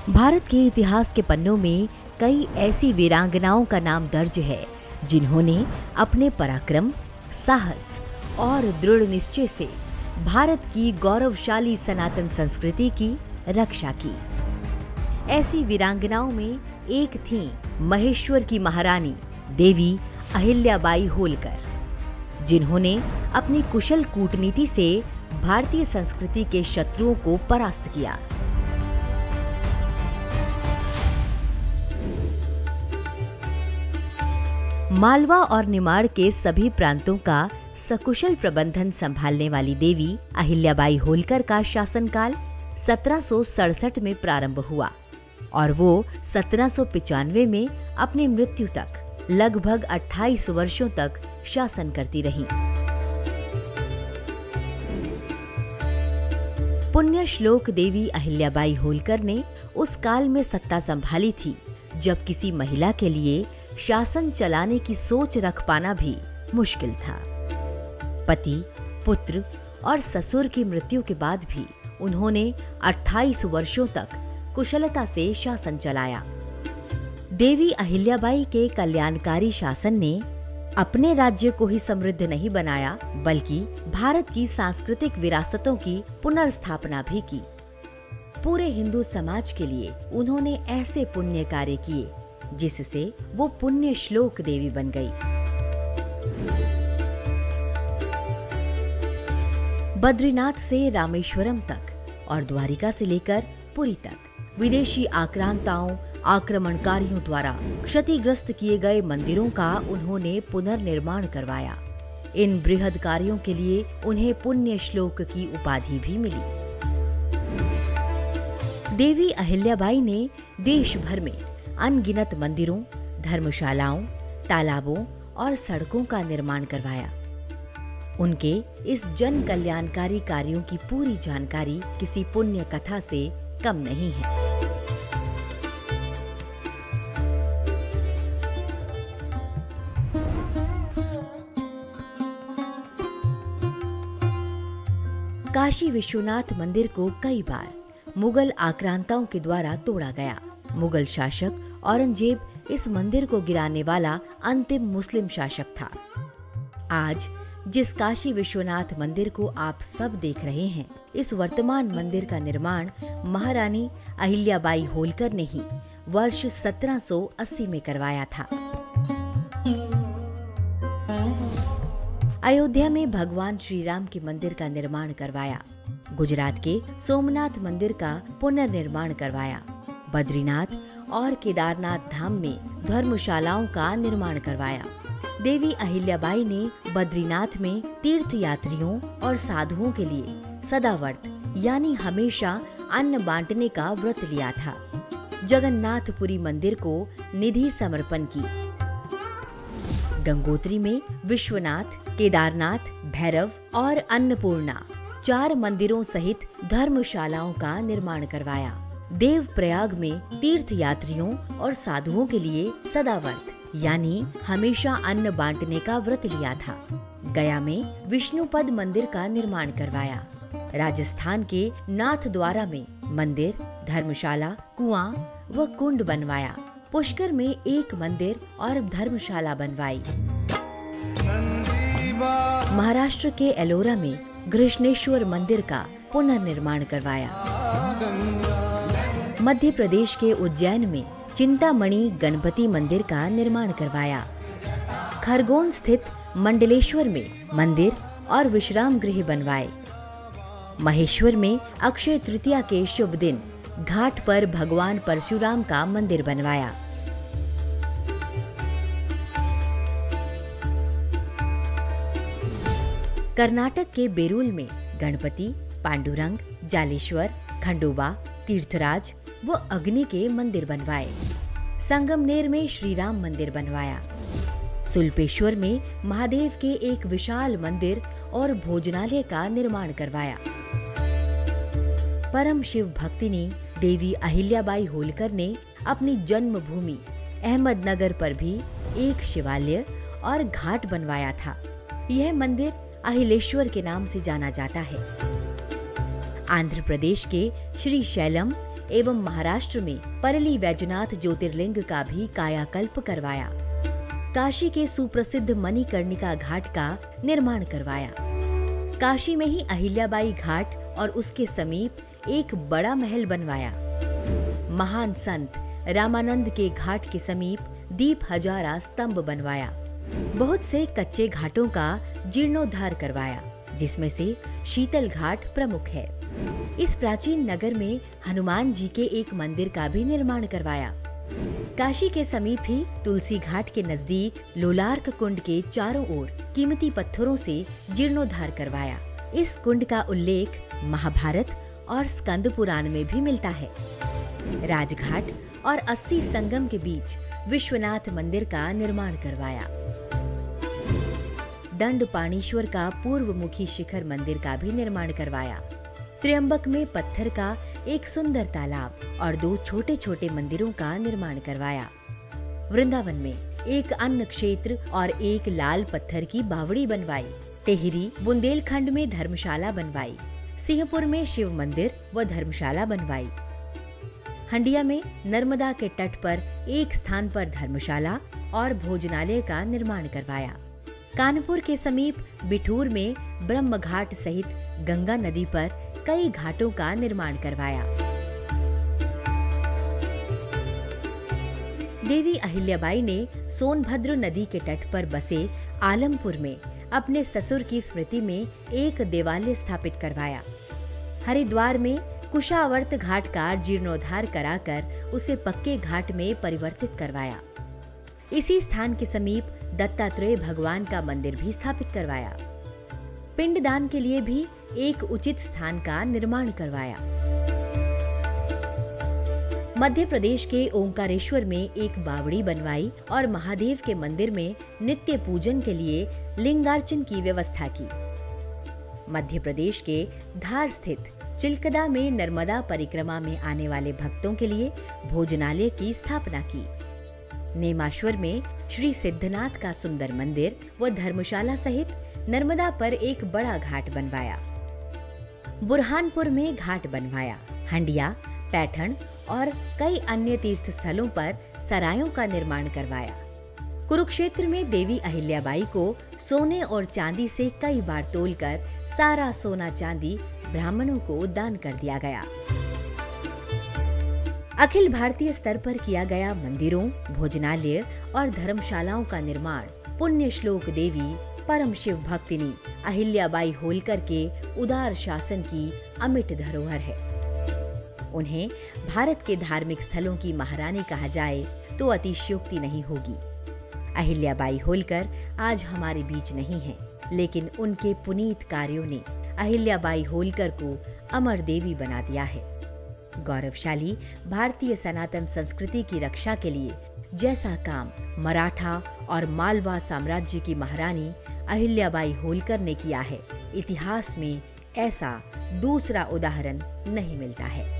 भारत के इतिहास के पन्नों में कई ऐसी वीरांगनाओं का नाम दर्ज है जिन्होंने अपने पराक्रम, साहस और दृढ़ निश्चय से भारत की गौरवशाली सनातन संस्कृति की रक्षा की। ऐसी वीरांगनाओं में एक थीं महेश्वर की महारानी देवी अहिल्याबाई होलकर, जिन्होंने अपनी कुशल कूटनीति से भारतीय संस्कृति के शत्रुओं को परास्त किया। मालवा और निमाड़ के सभी प्रांतों का सकुशल प्रबंधन संभालने वाली देवी अहिल्याबाई होलकर का शासनकाल 1767 में प्रारंभ हुआ और वो 1795 में अपनी मृत्यु तक लगभग 28 वर्षों तक शासन करती रहीं। पुण्य श्लोक देवी अहिल्याबाई होलकर ने उस काल में सत्ता संभाली थी जब किसी महिला के लिए शासन चलाने की सोच रख पाना भी मुश्किल था। पति, पुत्र और ससुर की मृत्यु के बाद भी उन्होंने 28 वर्षों तक कुशलता से शासन चलाया। देवी अहिल्याबाई के कल्याणकारी शासन ने अपने राज्य को ही समृद्ध नहीं बनाया बल्कि भारत की सांस्कृतिक विरासतों की पुनर्स्थापना भी की। पूरे हिंदू समाज के लिए उन्होंने ऐसे पुण्य कार्य किए जिससे वो पुण्य श्लोक देवी बन गई। बद्रीनाथ से रामेश्वरम तक और द्वारिका से लेकर पुरी तक विदेशी आक्रांताओं, आक्रमणकारियों द्वारा क्षतिग्रस्त किए गए मंदिरों का उन्होंने पुनर्निर्माण करवाया। इन बृहद कार्यों के लिए उन्हें पुण्य श्लोक की उपाधि भी मिली। देवी अहिल्याबाई ने देश भर में अनगिनत मंदिरों, धर्मशालाओं, तालाबों और सड़कों का निर्माण करवाया। उनके इस जन कल्याणकारी कार्यों की पूरी जानकारी किसी पुण्य कथा से कम नहीं है। काशी विश्वनाथ मंदिर को कई बार मुगल आक्रांताओं के द्वारा तोड़ा गया। मुगल शासक औरंगजेब इस मंदिर को गिराने वाला अंतिम मुस्लिम शासक था। आज जिस काशी विश्वनाथ मंदिर को आप सब देख रहे हैं, इस वर्तमान मंदिर का निर्माण महारानी अहिल्याबाई होलकर ने ही वर्ष 1780 में करवाया था। अयोध्या में भगवान श्री राम के मंदिर का निर्माण करवाया। गुजरात के सोमनाथ मंदिर का पुनर्निर्माण करवाया। बद्रीनाथ और केदारनाथ धाम में धर्मशालाओं का निर्माण करवाया। देवी अहिल्याबाई ने बद्रीनाथ में तीर्थ यात्रियों और साधुओं के लिए सदाव्रत यानी हमेशा अन्न बांटने का व्रत लिया था। जगन्नाथपुरी मंदिर को निधि समर्पण की। गंगोत्री में विश्वनाथ, केदारनाथ, भैरव और अन्नपूर्णा 4 मंदिरों सहित धर्मशालाओं का निर्माण करवाया। देवप्रयाग में तीर्थ यात्रियों और साधुओं के लिए सदाव्रत यानी हमेशा अन्न बांटने का व्रत लिया था। गया में विष्णुपद मंदिर का निर्माण करवाया। राजस्थान के नाथद्वारा में मंदिर, धर्मशाला, कुआं व कुंड बनवाया। पुष्कर में एक मंदिर और धर्मशाला बनवाई। महाराष्ट्र के एलोरा में घृष्णेश्वर मंदिर का पुनर्निर्माण करवाया। मध्य प्रदेश के उज्जैन में चिंतामणि गणपति मंदिर का निर्माण करवाया। खरगोन स्थित मंडलेश्वर में मंदिर और विश्राम गृह बनवाए। महेश्वर में अक्षय तृतीया के शुभ दिन घाट पर भगवान परशुराम का मंदिर बनवाया। कर्नाटक के बेरूल में गणपति, पांडुरंग, जालेश्वर, खंडोबा, तीर्थराज व अग्नि के मंदिर बनवाए। संगमनेर में श्री राम मंदिर बनवाया। सुल्पेश्वर में महादेव के एक विशाल मंदिर और भोजनालय का निर्माण करवाया। परम शिव भक्तिनी देवी अहिल्याबाई होलकर ने अपनी जन्मभूमि अहमदनगर पर भी एक शिवालय और घाट बनवाया था। यह मंदिर अहिलेश्वर के नाम से जाना जाता है। आंध्र प्रदेश के श्री शैलम एवं महाराष्ट्र में परली वैजनाथ ज्योतिर्लिंग का भी कायाकल्प करवाया। काशी के सुप्रसिद्ध मणिकर्णिका घाट का निर्माण करवाया। काशी में ही अहिल्याबाई घाट और उसके समीप एक बड़ा महल बनवाया। महान संत रामानंद के घाट के समीप दीप हजारा स्तंभ बनवाया। बहुत से कच्चे घाटों का जीर्णोद्धार करवाया, जिसमें से शीतल घाट प्रमुख है। इस प्राचीन नगर में हनुमान जी के एक मंदिर का भी निर्माण करवाया। काशी के समीप ही तुलसी घाट के नजदीक लोलार्क कुंड के चारों ओर कीमती पत्थरों से जीर्णोद्धार करवाया। इस कुंड का उल्लेख महाभारत और स्कंद पुराण में भी मिलता है। राजघाट और 80 संगम के बीच विश्वनाथ मंदिर का निर्माण करवाया। दंडपाणीश्वर का पूर्वमुखी शिखर मंदिर का भी निर्माण करवाया। त्र्यंबक में पत्थर का एक सुंदर तालाब और 2 छोटे छोटे मंदिरों का निर्माण करवाया। वृंदावन में एक अन्न क्षेत्र और एक लाल पत्थर की बावड़ी बनवाई। टेहरी बुंदेलखंड में धर्मशाला बनवाई। सिंहपुर में शिव मंदिर व धर्मशाला बनवाई। हंडिया में नर्मदा के तट पर एक स्थान पर धर्मशाला और भोजनालय का निर्माण करवाया। कानपुर के समीप बिठूर में ब्रह्म घाट सहित गंगा नदी पर कई घाटों का निर्माण करवाया। देवी अहिल्याबाई ने सोनभद्र नदी के तट पर बसे आलमपुर में अपने ससुर की स्मृति में एक देवालय स्थापित करवाया। हरिद्वार में कुशावर्त घाट का जीर्णोद्धार कराकर उसे पक्के घाट में परिवर्तित करवाया। इसी स्थान के समीप दत्तात्रेय भगवान का मंदिर भी स्थापित करवाया। पिंडदान के लिए भी एक उचित स्थान का निर्माण करवाया। मध्य प्रदेश के ओंकारेश्वर में एक बावड़ी बनवाई और महादेव के मंदिर में नित्य पूजन के लिए लिंगार्चन की व्यवस्था की। मध्य प्रदेश के धार स्थित चिलकदा में नर्मदा परिक्रमा में आने वाले भक्तों के लिए भोजनालय की स्थापना की। नेमाश्वर में श्री सिद्धनाथ का सुंदर मंदिर व धर्मशाला सहित नर्मदा पर एक बड़ा घाट बनवाया। बुरहानपुर में घाट बनवाया। हंडिया, पैठण और कई अन्य तीर्थ स्थलों पर सरायों का निर्माण करवाया। कुरुक्षेत्र में देवी अहिल्याबाई को सोने और चांदी से कई बार तोलकर सारा सोना चांदी ब्राह्मणों को दान कर दिया गया। अखिल भारतीय स्तर पर किया गया मंदिरों, भोजनालय और धर्मशालाओं का निर्माण पुण्य श्लोक देवी परम शिव भक्तिनी अहिल्याबाई होलकर के उदार शासन की अमिट धरोहर है। उन्हें भारत के धार्मिक स्थलों की महारानी कहा जाए तो अतिशयोक्ति नहीं होगी। अहिल्याबाई होलकर आज हमारे बीच नहीं है, लेकिन उनके पुनीत कार्यों ने अहिल्याबाई होलकर को अमर देवी बना दिया है। गौरवशाली भारतीय सनातन संस्कृति की रक्षा के लिए जैसा काम मराठा और मालवा साम्राज्य की महारानी अहिल्याबाई होलकर ने किया है, इतिहास में ऐसा दूसरा उदाहरण नहीं मिलता है।